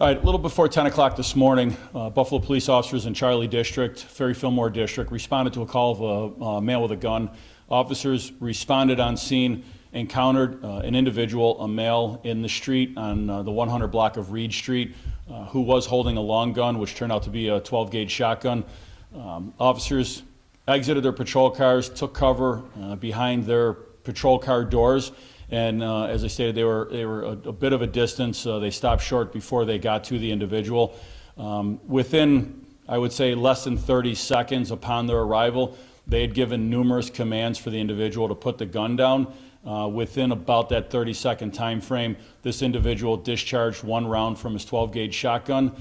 All right, a little before 10 o'clock this morning, Buffalo police officers in Charlie District, Ferry Fillmore District, responded to a call of a male with a gun. Officers responded on scene, encountered an individual, a male, in the street on the 100 block of Reed Street, who was holding a long gun, which turned out to be a 12-gauge shotgun. Officers exited their patrol cars, took cover behind their patrol car doors, and as I stated, they were a bit of a distance. They stopped short before they got to the individual. Within, I would say, less than 30 seconds upon their arrival, they had given numerous commands for the individual to put the gun down. Within about that 30-second time frame, this individual discharged one round from his 12-gauge shotgun.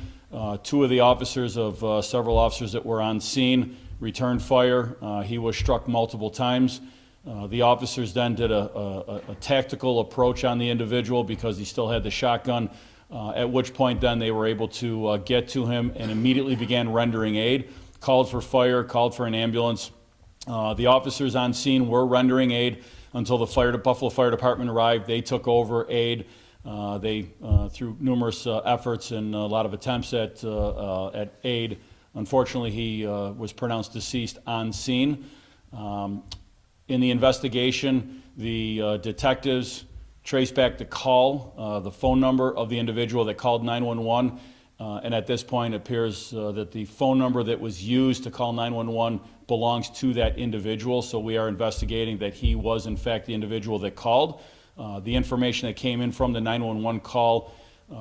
Two of the officers of several officers that were on scene returned fire. He was struck multiple times. The officers then did a tactical approach on the individual because he still had the shotgun, at which point then they were able to get to him and immediately began rendering aid, called for fire, called for an ambulance. The officers on scene were rendering aid until the Buffalo Fire Department arrived. They took over aid. Through numerous efforts and a lot of attempts at aid, unfortunately he was pronounced deceased on scene. In the investigation, the detectives traced back the call, the phone number of the individual that called 911, and at this point it appears that the phone number that was used to call 911 belongs to that individual, so we are investigating that he was in fact the individual that called. The information that came in from the 911 call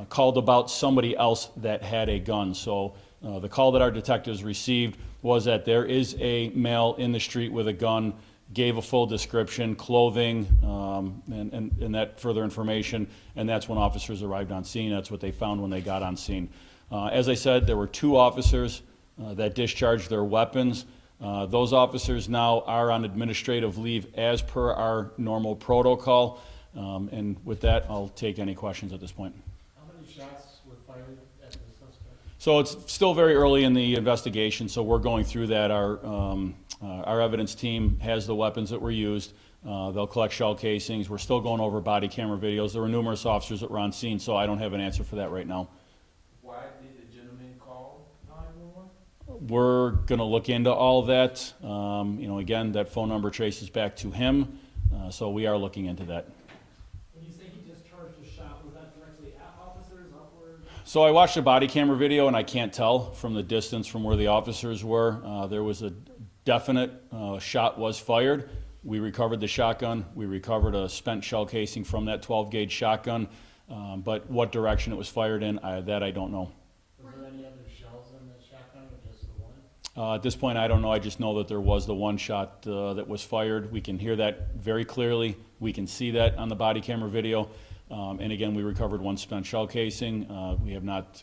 called about somebody else that had a gun. So the call that our detectives received was that there is a male in the street with a gun, gave a full description, clothing, and that further information, and that's when officers arrived on scene. That's what they found when they got on scene. As I said, there were two officers that discharged their weapons. Those officers now are on administrative leave as per our normal protocol, and with that, I'll take any questions at this point. How many shots were fired at the suspect? So it's still very early in the investigation, so we're going through that. Our evidence team has the weapons that were used. They'll collect shell casings. We're still going over body camera videos. There were numerous officers that were on scene, so I don't have an answer for that right now. Why did the gentleman call 911? We're going to look into all that. Again, that phone number traces back to him, so we are looking into that. When you say he discharged a shot, was that directly at officers, upward? So I watched the body camera video, and I can't tell from the distance from where the officers were. There was a definite shot was fired. We recovered the shotgun. We recovered a spent shell casing from that 12-gauge shotgun, but what direction it was fired in, that I don't know. Was there any other shells in the shotgun or just the one? At this point, I don't know. I just know that there was the one shot that was fired. We can hear that very clearly. We can see that on the body camera video. And again, we recovered one spent shell casing. We have not,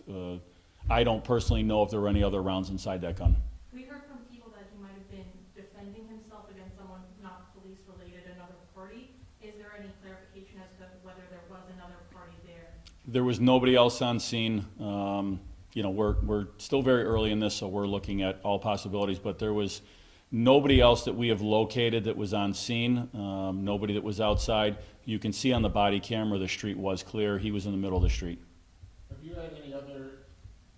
I don't personally know if there were any other rounds inside that gun. We heard from people that he might have been defending himself against someone not police related, another party. Is there any clarification as to whether there was another party there? There was nobody else on scene. We're still very early in this, so we're looking at all possibilities, but there was nobody else that we have located that was on scene, nobody that was outside. You can see on the body camera the street was clear. He was in the middle of the street. Have you had any other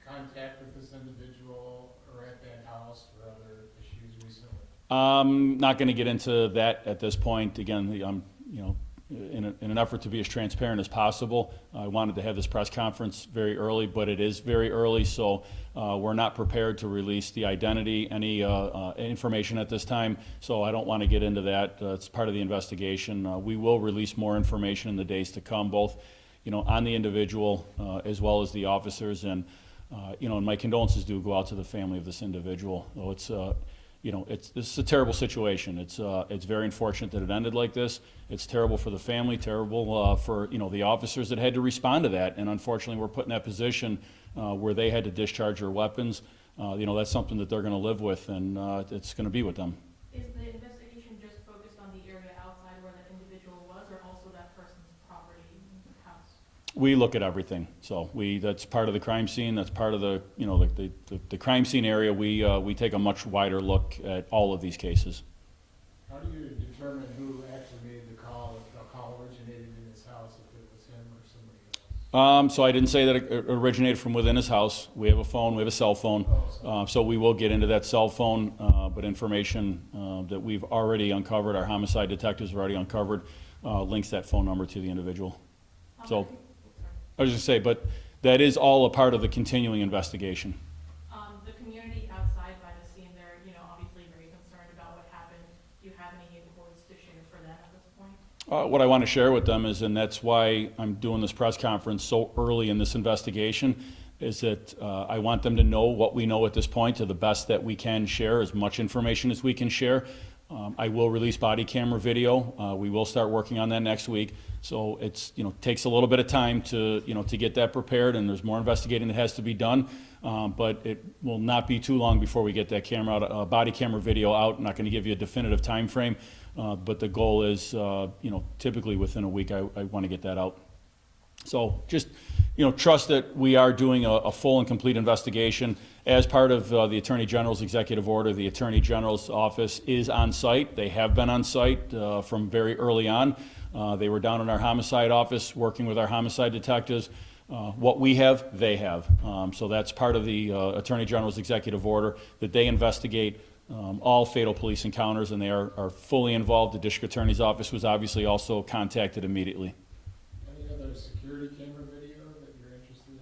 contact with this individual or at that house for other issues recently? Not going to get into that at this point. Again, in an effort to be as transparent as possible, I wanted to have this press conference very early, but it is very early, so we're not prepared to release the identity, any information at this time, so I don't want to get into that. It's part of the investigation. We will release more information in the days to come, both on the individual as well as the officers, and my condolences do go out to the family of this individual. This is a terrible situation. It's very unfortunate that it ended like this. It's terrible for the family, terrible for the officers that had to respond to that, and unfortunately we're put in that position where they had to discharge their weapons. That's something that they're going to live with, and it's going to be with them. Is the investigation just focused on the area outside where that individual was, or also that person's property, house? We look at everything. So that's part of the crime scene. That's part of the the crime scene area. We take a much wider look at all of these cases. How do you determine who actually made the call, if the call originated in his house, if it was him or somebody else? So I didn't say that it originated from within his house. We have a phone, we have a cell phone. So we will get into that cell phone, but information that we've already uncovered, our homicide detectives have already uncovered, links that phone number to the individual. So, I was just say, but that is all a part of the continuing investigation. The community outside by the scene, they're, obviously very concerned about what happened. Do you have any reports to share for them at this point? What I want to share with them is, and that's why I'm doing this press conference so early in this investigation, is that I want them to know what we know at this point to the best that we can share, as much information as we can share. I will release body camera video. We will start working on that next week. So it's, takes a little bit of time to, to get that prepared, and there's more investigating that has to be done. But it will not be too long before we get that camera out, body camera video out. I'm not going to give you a definitive time frame, but the goal is, typically within a week, I want to get that out. So just, trust that we are doing a full and complete investigation. As part of the Attorney General's executive order, the Attorney General's office is on site. They have been on site from very early on. They were down in our homicide office working with our homicide detectives. What we have, they have. So that's part of the Attorney General's executive order, that they investigate all fatal police encounters, and they are fully involved. The District Attorney's office was obviously also contacted immediately. Any other security camera video that you're interested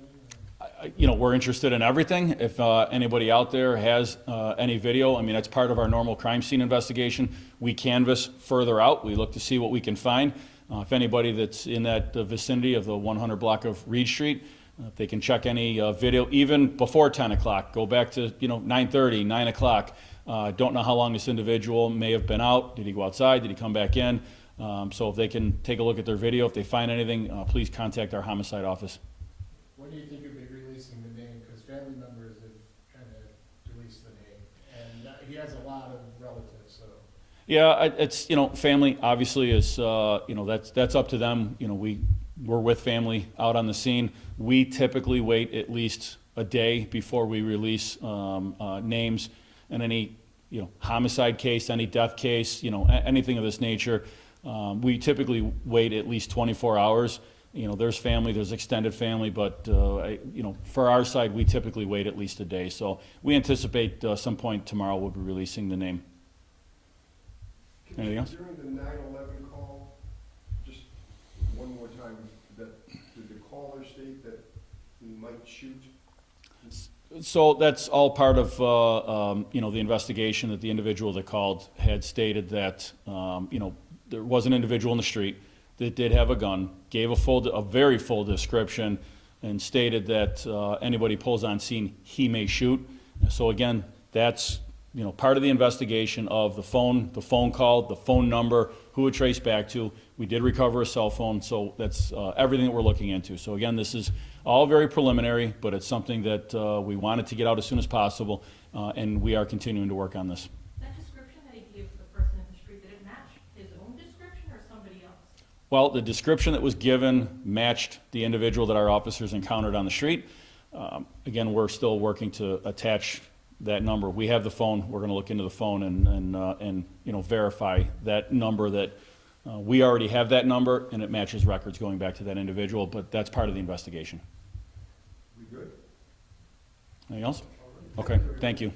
in? We're interested in everything. If anybody out there has any video, that's part of our normal crime scene investigation. We canvass further out. We look to see what we can find. If anybody that's in that vicinity of the 100 block of Reed Street, if they can check any video, even before 10 o'clock, go back to 9:30, 9 o'clock. Don't know how long this individual may have been out. Did he go outside? Did he come back in? So if they can take a look at their video, if they find anything, please contact our homicide office. When do you think you'll be releasing the name? Because family members have kind of released the name, and he has a lot of relatives, so. Yeah, it's, family obviously is, that's up to them. We're with family out on the scene. We typically wait at least a day before we release names and any, homicide case, any death case, anything of this nature. We typically wait at least 24 hours. There's family, there's extended family, but, for our side, we typically wait at least a day. So we anticipate some point tomorrow we'll be releasing the name. Anything else? During the 9/11 call, just one more time, did the caller state that he might shoot? So that's all part of, the investigation, that the individual that called had stated that, there was an individual in the street that did have a gun, gave a very full description, and stated that anybody pulls on scene, he may shoot. So again, that's part of the investigation of the phone call, the phone number, who it traced back to. We did recover a cell phone, so that's everything that we're looking into. So again, this is all very preliminary, but it's something that we wanted to get out as soon as possible, and we are continuing to work on this. That description that he gave to the person in the street, did it match his own description or somebody else? Well, the description that was given matched the individual that our officers encountered on the street. Again, we're still working to attach that number. We have the phone. We're going to look into the phone and verify that number, that we already have that number, and it matches records going back to that individual, but that's part of the investigation. We good? Anything else? Okay, thank you.